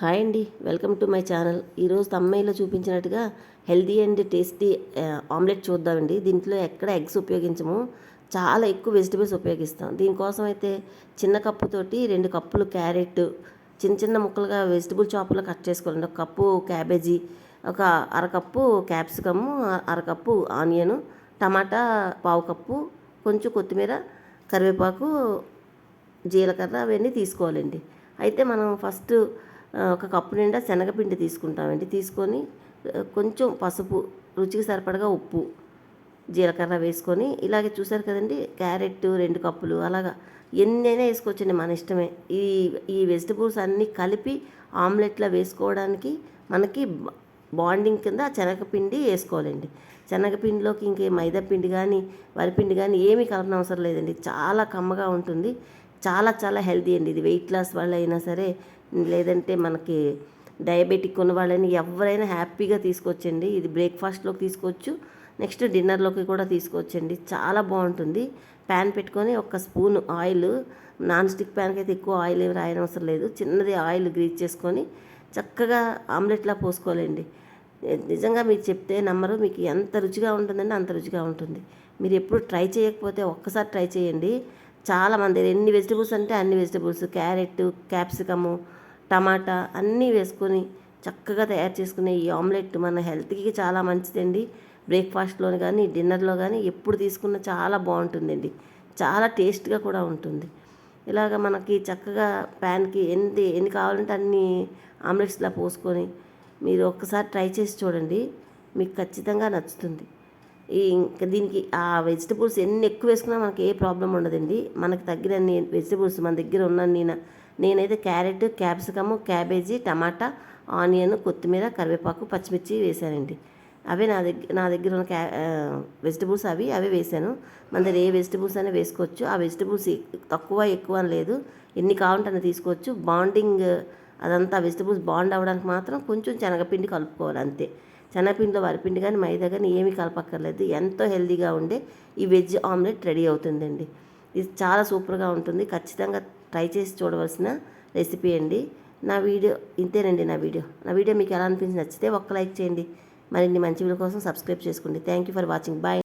Hi అండి, welcome to my channel. ఈరోజు తమ్మైలో చూపించినట్టుగా హెల్దీ అండ్ టేస్టీ ఆమ్లెట్ చూద్దామండి. దీంట్లో ఎక్కడ ఎగ్స్ ఉపయోగించము, చాలా ఎక్కువ వెజిటబుల్స్ ఉపయోగిస్తాం. దీనికోసం అయితే చిన్న కప్పుతోటి 2 కప్పులు క్యారెట్ చిన్న చిన్న ముక్కలుగా వెజిటబుల్ చాపర్లో కట్ చేసుకోవాలండి. ఒక కప్పు క్యాబేజీ, ఒక అరకప్పు క్యాప్సికము, అరకప్పు ఆనియను, టమాటా పావు కప్పు, కొంచెం కొత్తిమీర, కరివేపాకు, జీలకర్ర అవన్నీ తీసుకోవాలండి. అయితే మనం ఫస్ట్ ఒక కప్పు నిండా శనగపిండి తీసుకుంటామండి. తీసుకొని కొంచెం పసుపు, రుచికి సరిపడగా ఉప్పు, జీలకర్ర వేసుకొని ఇలాగే చూసారు కదండి. క్యారెట్ 2 కప్పులు, అలాగా ఎన్నైనా వేసుకోవచ్చండి, మన ఇష్టమే. ఈ ఈ వెజిటబుల్స్ అన్నీ కలిపి ఆమ్లెట్లో వేసుకోవడానికి మనకి బాండింగ్ కింద శనగపిండి వేసుకోవాలండి. శనగపిండిలోకి ఇంకే మైదా పిండి కానీ వరిపిండి కానీ ఏమీ కలపనవసరం అవసరం లేదండి. చాలా కమ్మగా ఉంటుంది, చాలా చాలా హెల్తీ అండి. ఇది వెయిట్ లాస్ వాళ్ళు అయినా సరే, లేదంటే మనకి డయాబెటిక్ ఉన్న వాళ్ళని ఎవరైనా హ్యాపీగా తీసుకోవచ్చండి. ఇది బ్రేక్ఫాస్ట్లోకి తీసుకోవచ్చు, నెక్స్ట్ డిన్నర్లోకి కూడా తీసుకోవచ్చండి. చాలా బాగుంటుంది. ప్యాన్ పెట్టుకొని ఒక స్పూన్ ఆయిల్, నాన్ స్టిక్ ప్యాన్కి అయితే ఎక్కువ ఆయిల్ ఏమి రాయనవసరం అవసరం లేదు, చిన్నది ఆయిల్ గ్రీజ్ చేసుకొని చక్కగా ఆమ్లెట్లా పోసుకోవాలండి. నిజంగా మీరు చెప్తే నమ్మరు, మీకు ఎంత రుచిగా ఉంటుందంటే అంత రుచిగా ఉంటుంది. మీరు ఎప్పుడు ట్రై చేయకపోతే ఒక్కసారి ట్రై చేయండి. చాలామంది ఎన్ని వెజిటబుల్స్ అంటే అన్ని వెజిటబుల్స్, క్యారెట్, క్యాప్సికము, టమాటా అన్నీ వేసుకొని చక్కగా తయారు చేసుకునే ఈ ఆమ్లెట్ మన హెల్త్కి చాలా మంచిదండి. బ్రేక్ఫాస్ట్లోని కానీ డిన్నర్లో కానీ ఎప్పుడు తీసుకున్నా చాలా బాగుంటుందండి. చాలా టేస్ట్గా కూడా ఉంటుంది. ఇలాగ మనకి చక్కగా ప్యాన్కి ఎన్ని కావాలంటే అన్ని ఆమ్లెట్స్లా పోసుకొని మీరు ఒక్కసారి ట్రై చేసి చూడండి, మీకు ఖచ్చితంగా నచ్చుతుంది. ఇంకా దీనికి ఆ వెజిటబుల్స్ ఎన్ని ఎక్కువ వేసుకున్నా మనకి ఏ ప్రాబ్లం ఉండదండి. మనకు తగ్గినన్ని వెజిటబుల్స్ మన దగ్గర ఉన్న నేనైతే క్యారెట్, క్యాప్సికము, క్యాబేజీ, టమాటా, ఆనియన్, కొత్తిమీర, కరివేపాకు, పచ్చిమిర్చి వేసానండి. అవే నా దగ్గర ఉన్న వెజిటబుల్స్ అవే వేసాను. మన దగ్గర ఏ వెజిటబుల్స్ అయినా వేసుకోవచ్చు. ఆ వెజిటబుల్స్ తక్కువ ఎక్కువ అని లేదు, ఎన్ని కావాలంటే అన్ని తీసుకోవచ్చు. బాండింగ్ అదంతా వెజిటబుల్స్ బాండ్ అవ్వడానికి మాత్రం కొంచెం శనగపిండి కలుపుకోవాలి, అంతే. శనగపిండిలో వరిపిండి కానీ మైదా కానీ ఏమీ కలపక్కర్లేదు. ఎంతో హెల్తీగా ఉండే ఈ వెజ్ ఆమ్లెట్ రెడీ అవుతుందండి. ఇది చాలా సూపర్గా ఉంటుంది. ఖచ్చితంగా ట్రై చేసి చూడవలసిన రెసిపీ అండి. ఇంతేనండి. నా వీడియో మీకు ఎలా అనిపించి నచ్చితే ఒక్క లైక్ చేయండి. మరిన్ని మంచి వీడియో కోసం సబ్స్క్రైబ్ చేసుకోండి. Thank you for watching. Bye.